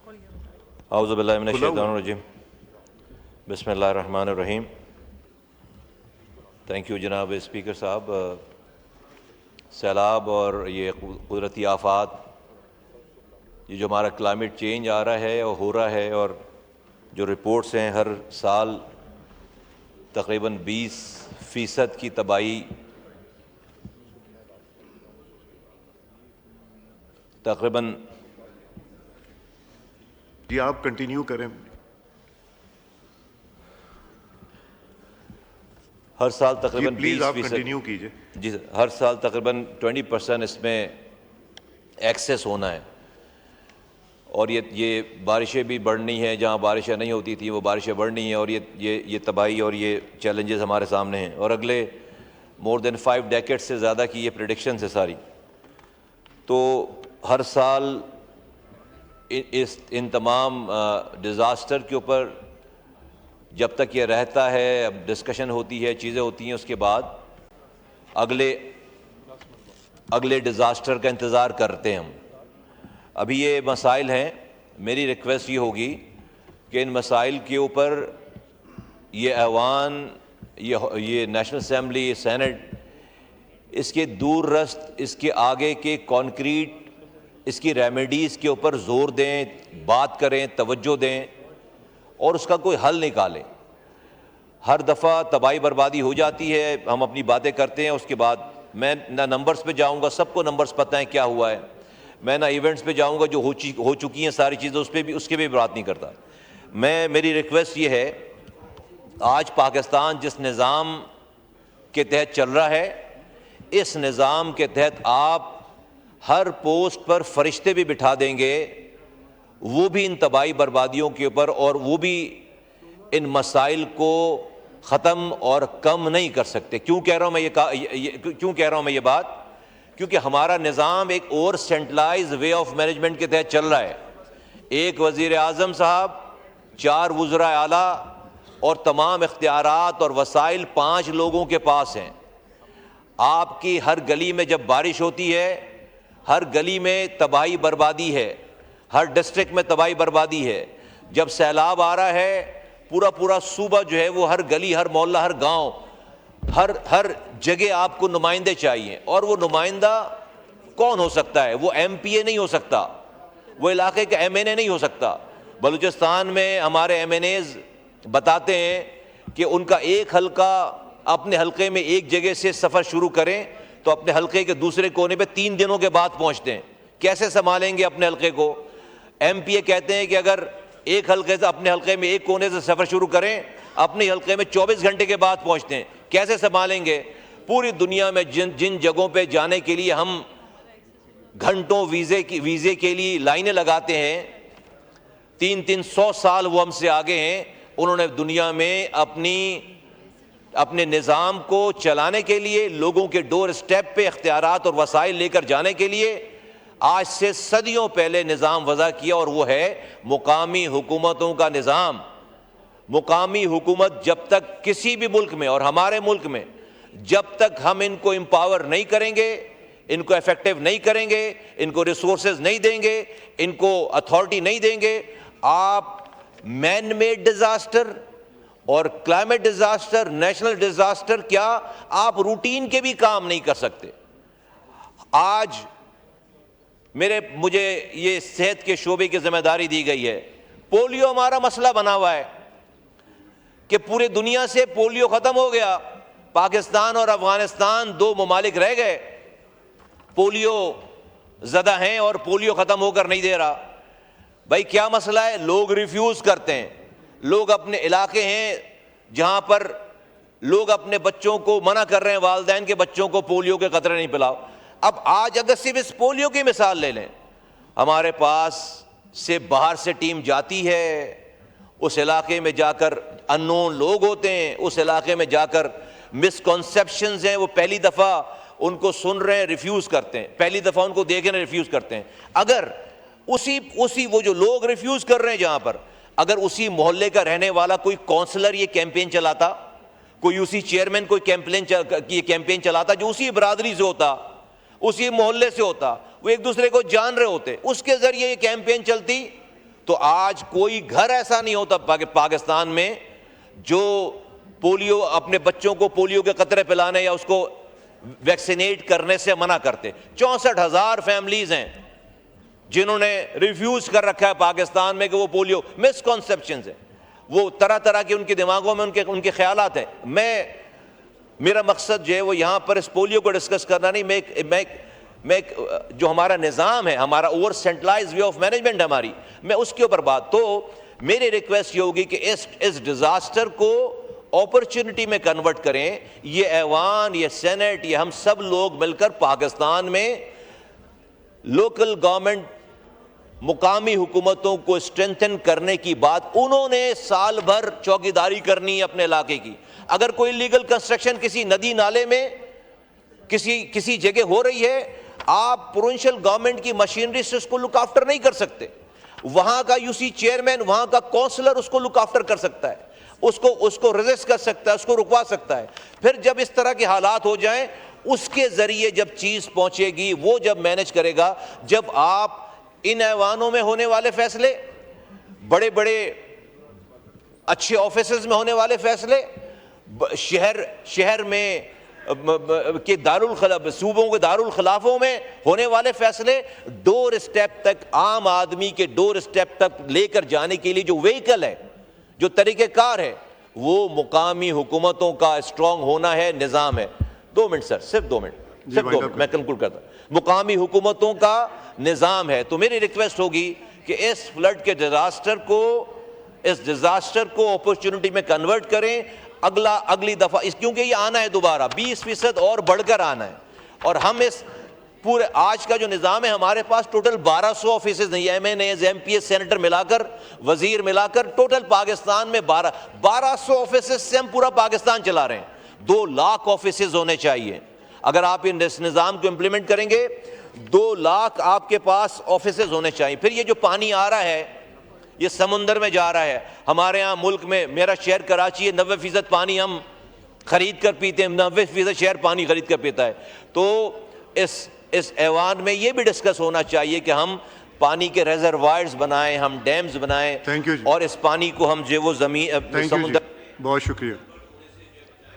औज़ु बिल्लाहि मिनश शैतानिर रजीम। बिस्मिल्लाहिर्रहमानिर्रहीम। Thank you जनाब स्पीकर साहब। सैलाब और ये कुदरती आफ़ात, ये जो हमारा क्लाइमेट चेंज आ रहा है और हो रहा है, और जो रिपोर्ट्स हैं हर साल तकरीबन 20% की तबाही, तकरीबन जी आप कंटिन्यू करें। हर साल तकरीबन प्लीज आप 20% कंटिन्यू कीजिए। जी सर, हर साल तकरीबन 20% इसमें एक्सेस होना है। और ये बारिशें भी बढ़नी हैं, जहाँ बारिशें नहीं होती थी वो बारिशें बढ़नी हैं, और ये तबाही और ये चैलेंजेस हमारे सामने हैं। और अगले मोर देन 5 डेकेड से ज़्यादा की ये प्रेडिक्शंस है सारी। तो हर साल इन तमाम डिज़ास्टर के ऊपर जब तक ये रहता है, अब डिस्कशन होती है, चीज़ें होती हैं, उसके बाद अगले डिज़ास्टर का इंतज़ार करते हैं हम। अभी ये मसाइल हैं, मेरी रिक्वेस्ट ये होगी कि इन मसाइल के ऊपर ये ऐवान, ये नेशनल असम्बली, सेनेट, इसके दूर रस्त, इसके आगे के कॉन्क्रीट, इसकी रेमेडीज़ के ऊपर ज़ोर दें, बात करें, तवज्जो दें और उसका कोई हल निकालें। हर दफ़ा तबाही बर्बादी हो जाती है, हम अपनी बातें करते हैं, उसके बाद मैं ना नंबर्स पे जाऊंगा, सबको नंबर्स पता है क्या हुआ है। मैं ना इवेंट्स पे जाऊंगा जो हो चुकी हैं सारी चीज़ें, उसके भी बात नहीं करता। मेरी रिक्वेस्ट ये है, आज पाकिस्तान जिस निज़ाम के तहत चल रहा है, इस निज़ाम के तहत आप हर पोस्ट पर फरिश्ते भी बिठा देंगे, वो भी इन तबाही बर्बादियों के ऊपर, और वो भी इन मसाइल को ख़त्म और कम नहीं कर सकते। क्यों कह रहा हूँ मैं ये बात? क्योंकि हमारा निज़ाम एक और सेंट्रलाइज वे ऑफ मैनेजमेंट के तहत चल रहा है। एक वज़ीर आज़म साहब, 4 वज़रा आला और तमाम इख्तियारात और वसाइल 5 लोगों के पास हैं। आपकी हर गली में जब बारिश होती है, हर गली में तबाही बर्बादी है, हर डिस्ट्रिक्ट में तबाही बर्बादी है। जब सैलाब आ रहा है, पूरा सूबा जो है वो हर गली, हर मोहल्ला, हर गांव, हर जगह आपको नुमाइंदे चाहिए। और वो नुमाइंदा कौन हो सकता है? वो MPA नहीं हो सकता, वो इलाके का MNA नहीं हो सकता। बलूचिस्तान में हमारे MNAs बताते हैं कि उनका एक हल्का, अपने हल्के में एक जगह से सफ़र शुरू करें तो अपने हल्के के दूसरे कोने पे 3 दिनों के बाद पहुंचते हैं। कैसे संभालेंगे अपने हल्के को? MPA कहते हैं कि अगर एक हल्के से, अपने हल्के में एक कोने से सफ़र शुरू करें, अपने हल्के में 24 घंटे के बाद पहुंचते हैं। कैसे संभालेंगे? पूरी दुनिया में जिन जगहों पे जाने के लिए हम घंटों वीज़े के लिए लाइनें लगाते हैं, 300 साल वो हमसे आगे हैं। उन्होंने दुनिया में अपने निज़ाम को चलाने के लिए, लोगों के डोर स्टेप पे इख्तियारात और वसाइल लेकर जाने के लिए आज से सदियों पहले निज़ाम वज़ा किया, और वो है मुकामी हुकूमतों का निज़ाम। मुकामी हुकूमत जब तक किसी भी मुल्क में, और हमारे मुल्क में, जब तक हम इनको एम्पावर नहीं करेंगे, इनको इफेक्टिव नहीं करेंगे, इनको रिसोर्सेज नहीं देंगे, इनको अथॉरिटी नहीं देंगे, आप मैन मेड डिज़ास्टर और क्लाइमेट डिज़ास्टर, नेशनल डिज़ास्टर, क्या आप रूटीन के भी काम नहीं कर सकते। आज मुझे ये सेहत के शोबे की जिम्मेदारी दी गई है। पोलियो हमारा मसला बना हुआ है कि पूरे दुनिया से पोलियो ख़त्म हो गया। पाकिस्तान और अफगानिस्तान 2 ममालिक रह गए, पोलियो ज़दा हैं और पोलियो ख़त्म होकर नहीं दे रहा। भाई क्या मसला है? लोग रिफ्यूज़ करते हैं। लोग अपने इलाके हैं जहाँ पर लोग अपने बच्चों को मना कर रहे हैं, वालिदैन के बच्चों को पोलियो के कतरे नहीं पिलाओ। अब आज अगर सिर्फ इस पोलियो की मिसाल ले लें, हमारे पास से बाहर से टीम जाती है, उस इलाके में जाकर अननोन लोग होते हैं, उस इलाके में जाकर मिसकॉन्सेप्शंस हैं, वो पहली दफ़ा उनको सुन रहे हैं, रिफ्यूज़ करते हैं, पहली दफ़ा उनको देख रहे हैं, रिफ्यूज़ करते हैं। अगर उसी वो जो लोग रिफ्यूज़ कर रहे हैं जहाँ पर, अगर उसी मोहल्ले का रहने वाला कोई काउंसलर ये कैंपेन चलाता, कोई उसी चेयरमैन कोई कैंपेन चलाता जो उसी बरादरी से होता, उसी मोहल्ले से होता, वो एक दूसरे को जान रहे होते, उसके ज़रिए ये कैंपेन चलती, तो आज कोई घर ऐसा नहीं होता पाकिस्तान में जो पोलियो, अपने बच्चों को पोलियो के कतरे पिलाने या उसको वैक्सीनेट करने से मना करते। 64,000 फैमिलीज हैं जिन्होंने रिफ्यूज कर रखा है पाकिस्तान में कि वो पोलियो, मिसकॉन्सेप्शन है, वो तरह तरह के उनके दिमागों में उनके ख्यालात हैं। मेरा मकसद जो है वो यहाँ पर इस पोलियो को डिस्कस करना नहीं, मैं जो हमारा निज़ाम है, हमारा over centralize way of management हमारी, मैं उसके ऊपर बात। तो मेरी रिक्वेस्ट ये होगी कि इस डिजास्टर को अपॉर्चुनिटी में कन्वर्ट करें। ये ऐवान, ये सेनेट, ये हम सब लोग मिलकर पाकिस्तान में लोकल गवर्नमेंट, मुकामी हुकूमतों को स्ट्रेंथन करने की बात, उन्होंने साल भर चौकीदारी करनी है अपने इलाके की। अगर कोई लीगल कंस्ट्रक्शन किसी नदी नाले में किसी जगह हो रही है, आप प्रोविंशियल गवर्नमेंट की मशीनरी से उसको लुक आफ्टर नहीं कर सकते। वहां का यूसी चेयरमैन, वहां का काउंसलर उसको लुक आफ्टर कर सकता है, उसको रेजिस्ट कर सकता है, उसको रुकवा सकता है। फिर जब इस तरह के हालात हो जाएं, उसके जरिए जब चीज पहुंचेगी, वो जब मैनेज करेगा। जब आप इन ऐवानों में होने वाले फैसले, बड़े बड़े अच्छे ऑफिसेज में होने वाले फैसले, शहर में के सूबों के दारुल खिलाफों में होने वाले फैसले, डोर स्टेप तक, आम आदमी के डोर स्टेप तक लेकर जाने के लिए जो व्हीकल है, जो तरीक़ेकार है, वो मुकामी हुकूमतों का स्ट्रांग होना है, निज़ाम है। 2 मिनट सर, सिर्फ 2 मिनट, मैं कंक्लूड करता हूं। मुकामी हुकूमतों का निज़ाम है। तो मेरी रिक्वेस्ट होगी कि इस फ्लड के इस डिजास्टर को अपॉर्चुनिटी में कन्वर्ट करें। अगली दफा क्योंकि ये आना है दोबारा, 20% और बढ़कर आना है। और हम इस पूरे आज का जो निज़ाम है, हमारे पास टोटल 1200 ऑफिस नहीं, MNAs, MPs, सेनेटर मिलाकर, वजीर मिलाकर, टोटल पाकिस्तान में 1200 ऑफिस से हम पूरा पाकिस्तान चला रहे हैं। 2 लाख ऑफिस होने चाहिए। अगर आप इस निज़ाम को इम्प्लीमेंट करेंगे, 2 लाख आपके पास ऑफिस होने चाहिए। फिर ये जो पानी आ रहा है, ये समुंदर में जा रहा है। हमारे यहाँ मुल्क में, मेरा शहर कराची है, 90% पानी हम खरीद कर पीते हैं, 90% शहर पानी खरीद कर पीता है। तो इस ऐवान में ये भी डिस्कस होना चाहिए कि हम पानी के रिजर्वायर्स बनाएं, हम डैम्स बनाएं, और इस पानी को हम जो वो जमीन, समुद्र। बहुत शुक्रिया।